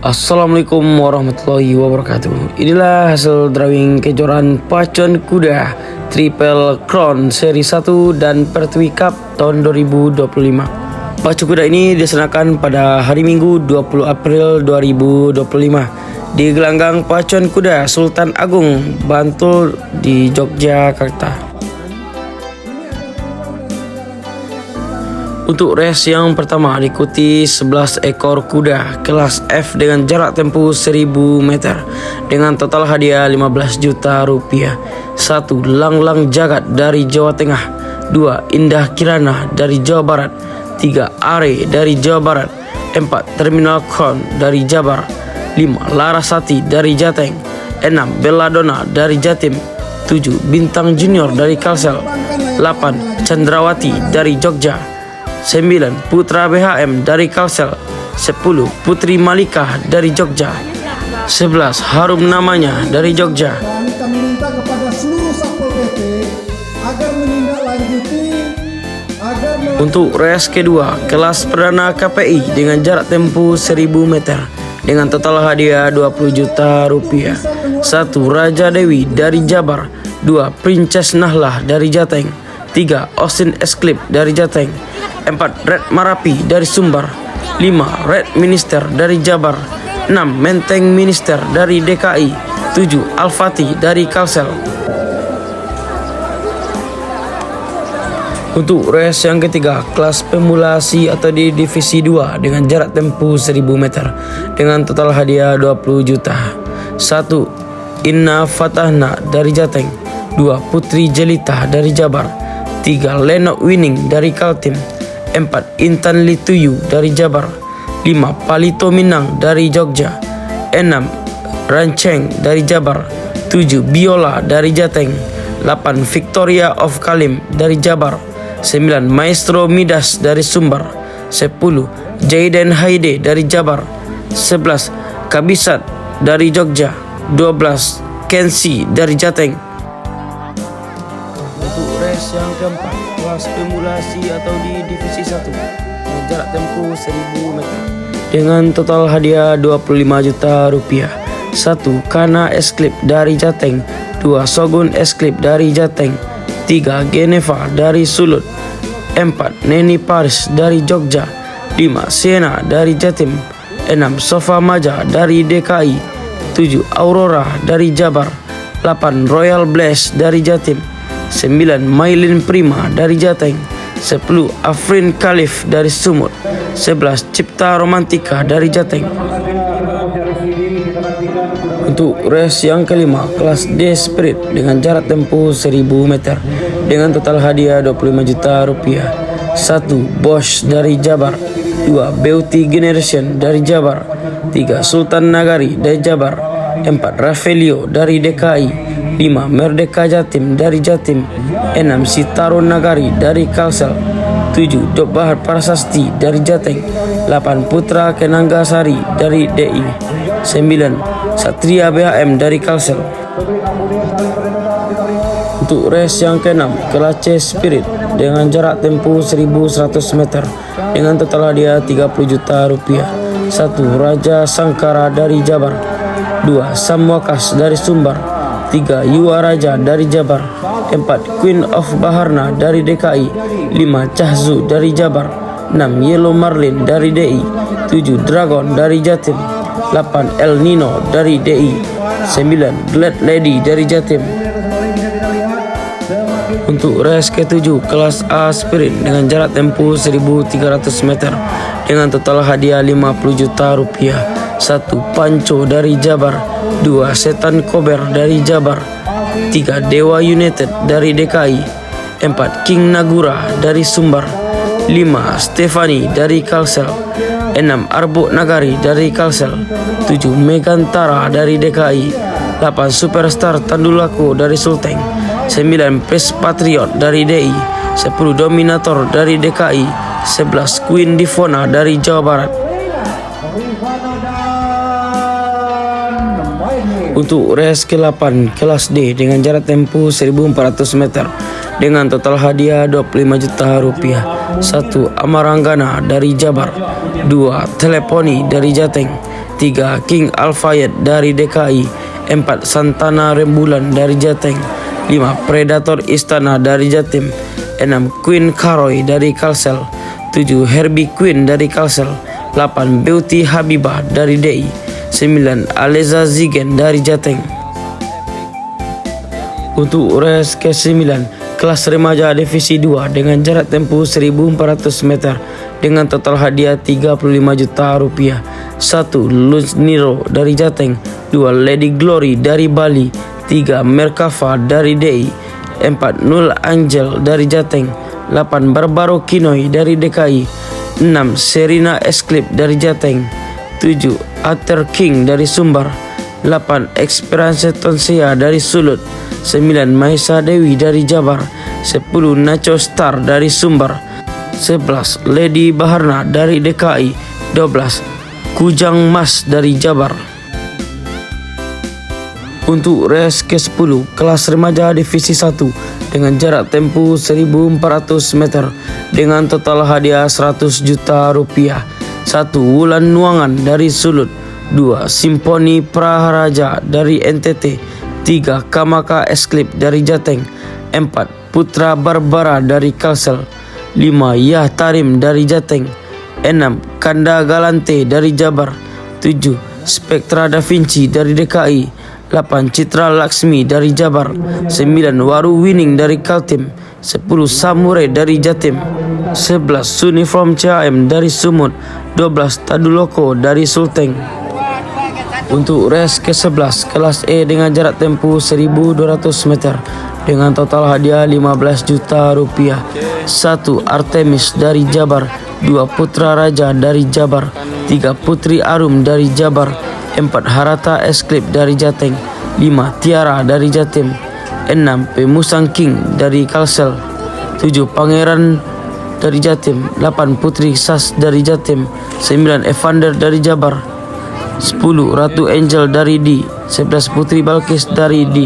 Assalamualaikum warahmatullahi wabarakatuh. Inilah hasil drawing kejuaraan pacuan kuda Triple Crown seri 1 dan Pertwee Cup tahun 2025. Pacu kuda ini dilaksanakan pada hari Minggu 20 April 2025 di gelanggang pacuan kuda Sultan Agung, Bantul di Yogyakarta. Untuk race yang pertama diikuti 11 ekor kuda kelas F dengan jarak tempuh 1000 meter dengan total hadiah 15 juta rupiah. 1. Lang-lang Jagat dari Jawa Tengah. 2. Indah Kirana dari Jawa Barat. 3. Are dari Jawa Barat. 4. Terminal Crown dari Jabar. 5. Larasati dari Jateng. 6. Belladonna dari Jatim. 7. Bintang Junior dari Kalsel. 8. Chandrawati dari Jogja. 9. Putra BHM dari Kalsel. 10. Putri Malika dari Jogja. 11. Harum Namanya dari Jogja. Kita meminta kepada seluruh Satpol PP agar menindaklanjuti Untuk race kedua kelas perdana KPI dengan jarak tempuh 1000 meter dengan total hadiah 20 juta rupiah. 1. Raja Dewi dari Jabar. 2. Princess Nahlah dari Jateng. 3. Austin Esclip dari Jateng. 4. Red Marapi dari Sumbar. 5. Red Minister dari Jabar. 6. Menteng Minister dari DKI. 7. Al-Fatih dari Kalsel. Untuk race yang ketiga kelas pemula C atau di divisi 2 dengan jarak tempuh 1000 meter dengan total hadiah 20 juta. 1. Inna Fatahna dari Jateng. 2. Putri Jelita dari Jabar. 3. Lenok Winning dari Kaltim. 4. Intan Lituyu dari Jabar. 5. Palito Minang dari Jogja. 6. Ranceng dari Jabar. 7. Biola dari Jateng. 8. Victoria of Kalim dari Jabar. 9. Maestro Midas dari Sumbar. 10. Jaiden Haide dari Jabar. 11. Kabisat dari Jogja. 12. Kensi dari Jateng. Untuk race yang keempat kelas pemula C atau di divisi 1 dengan jarak tempuh 1000 meter dengan total hadiah 25 juta rupiah. 1. Kana Esclip dari Jateng. 2. Sogun Esclip dari Jateng. 3. Geneva dari Sulut. 4. Neni Paris dari Jogja. 5. Siena dari Jatim. 6. Sofa Maja dari DKI. 7. Aurora dari Jabar. 8. Royal Bless dari Jatim. 9. Mailin Prima dari Jateng. 10. Afrin Khalif dari Sumut. 11. Cipta Romantika dari Jateng. Untuk race yang kelima kelas D Spirit dengan jarak tempuh 1000 meter dengan total hadiah 25 juta rupiah. 1. Bosch dari Jabar. 2. Beauty Generation dari Jabar. 3. Sultan Nagari dari Jabar. 4. Ravelio dari DKI. 5. Merdeka Jatim dari Jatim. 6. Sitaro Nagari dari Kalsel. 7. Dobahar Prasasti dari Jateng. 8. Putra Kenanggasari dari DI. 9. Satria BHM dari Kalsel. Untuk race yang keenam kelas C Spirit dengan jarak tempuh 1100 meter dengan total hadiah 30 juta rupiah. 1. Raja Sangkara dari Jabar. 2. Samwakas dari Sumbar. 3. Yuwa Raja dari Jabar. 4. Queen of Baharna dari DKI. 5. Cahzu dari Jabar. 6. Yellow Marlin dari DI. 7. Dragon dari Jatim. 8. El Nino dari DI. 9. Glad Lady dari Jatim. Untuk race ke-7 kelas A Spirit dengan jarak tempuh 1300 meter dengan total hadiah 50 juta rupiah. 1. Panco dari Jabar. 2. Setan Kober dari Jabar. 3. Dewa United dari DKI. 4. King Nagura dari Sumbar. 5. Stefani dari Kalsel. 6. Arbo Nagari dari Kalsel. 7. Megantara dari DKI. 8. Superstar Tandulako dari Sulteng. 9. Pres Patriot dari DI. 10. Dominator dari DKI. 11. Queen Divona dari Jawa Barat. Untuk race ke-8 kelas D dengan jarak tempuh 1400 meter dengan total hadiah 25 juta rupiah. 1. Amaranggana dari Jabar. 2. Teleponi dari Jateng. 3. King Alfayet dari DKI. 4. Santana Rembulan dari Jateng. 5. Predator Istana dari Jatim. 6. Queen Karoy dari Kalsel. 7. Herbie Queen dari Kalsel. 8. Beauty Habibah dari DI. 9. Aleza Zigen dari Jateng. Untuk race ke-9, kelas remaja divisi 2 dengan jarak tempuh 1400 meter dengan total hadiah 35 juta rupiah. 1. Luz Niro dari Jateng. 2. Lady Glory dari Bali. 3. Merkava dari DI. 4. Nul Angel dari Jateng. 8. Barbaro Kinoy dari DKI. 6. Serina Esclip dari Jateng. 7. Ater King dari Sumbar. 8. Experience Tonsea dari Sulut. 9. Maisa Dewi dari Jabar. 10. Nacho Star dari Sumbar. 11. Lady Baharna dari DKI. 12. Kujang Mas dari Jabar. Untuk race ke-10, kelas remaja divisi 1 dengan jarak tempuh 1400 meter dengan total hadiah 100 juta rupiah. 1. Wulan Nuangan dari Sulut. 2. Simponi Praharaja dari NTT. 3. Kamaka Esclip dari Jateng. 4. Putra Barbara dari Kalsel. 5. Yah Tarim dari Jateng. 6. Kanda Galante dari Jabar. 7. Spektra Da Vinci dari DKI. 8. Citra Laksmi dari Jabar. 9. Waru Winning dari Kaltim. 10. Samurai dari Jatim. 11. Uniform CAM dari Sumut. 12. Taduloko dari Sulteng. Untuk race ke-11, kelas E dengan jarak tempuh 1200 meter dengan total hadiah 15 juta rupiah. 1. Artemis dari Jabar. 2. Putra Raja dari Jabar. 3. Putri Arum dari Jabar. 4. Harata Esclip dari Jateng. 5. Tiara dari Jatim. 6. Pemusang King dari Kalsel. 7. Pangeran dari Jatim. 8. Putri Sas dari Jatim. 9. Evander dari Jabar. 10. Ratu Angel dari D. 11. Putri Balkis dari D.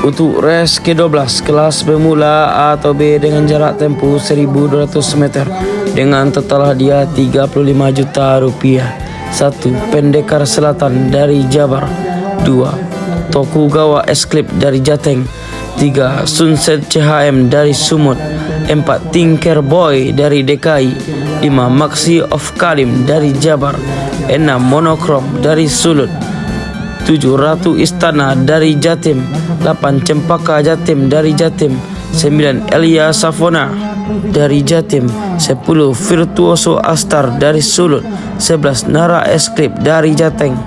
Untuk race ke-12, kelas pemula A atau B dengan jarak tempuh 1200 meter dengan total hadiah 35 juta rupiah. 1. Pendekar Selatan dari Jabar. 2. Tokugawa Esclip dari Jateng. 3. Sunset CHM dari Sumut. 4. Tinker Boy dari DKI. 5. Maxi of Kalim dari Jabar. 6. Monokrom dari Sulut. 7. Ratu Istana dari Jatim. 8. Cempaka Jatim dari Jatim. 9. Elia Safona dari Jatim. 10. Virtuoso Astar dari Sulut. 11. Nara Esclip dari Jateng.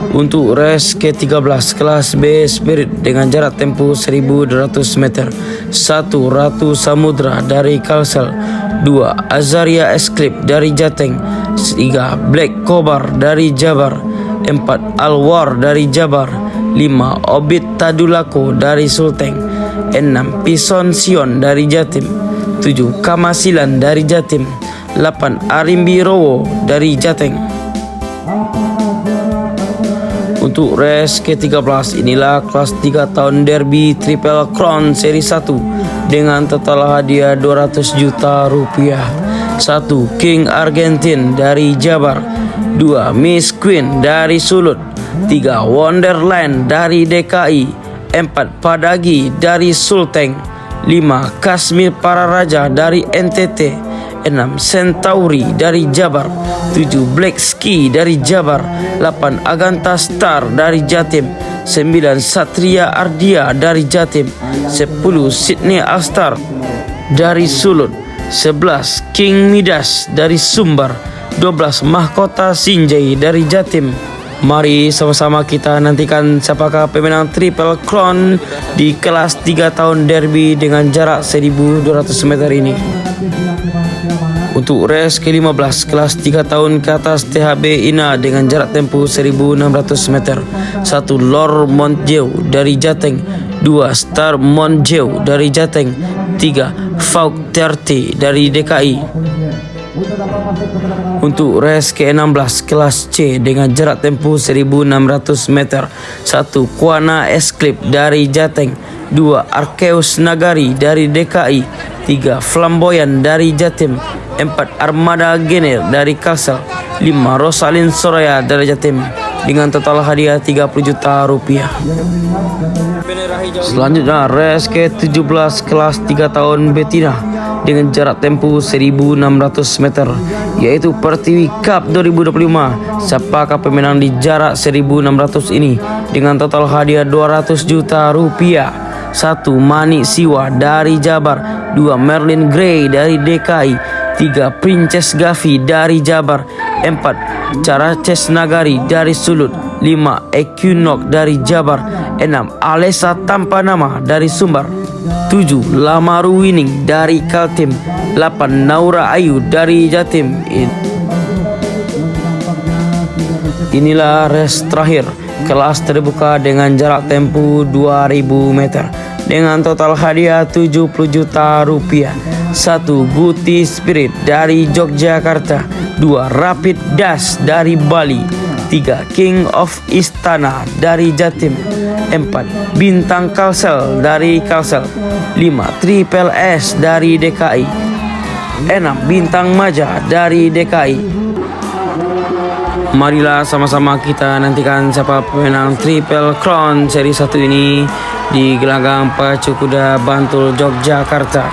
Untuk race ke-13, kelas B Spirit dengan jarak tempuh 1200 meter. 1. Ratu Samudra dari Kalsel. 2. Azaria Esclip dari Jateng. 3. Black Kobar dari Jabar. 4. Alwar dari Jabar. 5. Obit Tadulako dari Sulteng. 6. Pison Sion dari Jatim. 7. Kamasilan dari Jatim. 8. Arimbi Rowo dari Jateng. Untuk race ke-13, inilah kelas 3 tahun Derby Triple Crown seri 1 dengan total hadiah 200 juta rupiah. 1. King Argentine dari Jabar. 2. Miss Queen dari Sulut. 3. Wonderland dari DKI. 4. Padagi dari Sulteng. 5. Kashmir Pararaja dari NTT. 6. Centauri dari Jabar. 7. Black Ski dari Jabar. 8. Aganta Star dari Jatim. 9. Satria Ardia dari Jatim. 10. Sydney Alstar dari Sulut. 11. King Midas dari Sumbar. 12. Mahkota Sinjai dari Jatim. Mari sama-sama kita nantikan siapakah pemenang Triple Crown di kelas 3 tahun Derby dengan jarak 1200 meter ini. Untuk race ke-15, kelas 3 tahun ke atas THB INA dengan jarak tempuh 1600 meter. 1. Lord Montjeu dari Jateng. 2. Star Montjeu dari Jateng. 3. Fauk Terti dari DKI. Untuk race ke-16, kelas C dengan jarak tempuh 1600 meter. 1. Kuana Esclip dari Jateng. 2. Arkeus Nagari dari DKI. 3. Flamboyan dari Jatim. 4. Armada Gener dari Kalsel. 5. Rosalin Soraya dari Jatim dengan total hadiah 30 juta rupiah. Selanjutnya race ke-17 kelas 3 tahun betina dengan jarak tempuh 1600 meter, yaitu Pertiwi Cup 2025. Siapakah pemenang di jarak 1600 ini dengan total hadiah 200 juta rupiah? 1. Manik Siwa dari Jabar. 2. Merlin Gray dari DKI. 3. Princess Gavi dari Jabar. 4. Caraces Nagari dari Sulut. 5. Equinox dari Jabar. 6. Alesa Tanpa Nama dari Sumbar. 7. Lamaru Winning dari Kaltim. 8. Naura Ayu dari Jatim. Inilah race terakhir kelas terbuka dengan jarak tempuh 2000 meter dengan total hadiah 70 juta rupiah. 1. Guti Spirit dari Yogyakarta. 2. Rapid Dash dari Bali. 3. King of Istana dari Jatim. 4. Bintang Kalsel dari Kalsel. 5. Triple S dari DKI. 6. Bintang Maja dari DKI. Marilah sama-sama kita nantikan siapa pemenang Triple Crown seri 1 ini di gelanggang Pacu Kuda Bantul, Yogyakarta.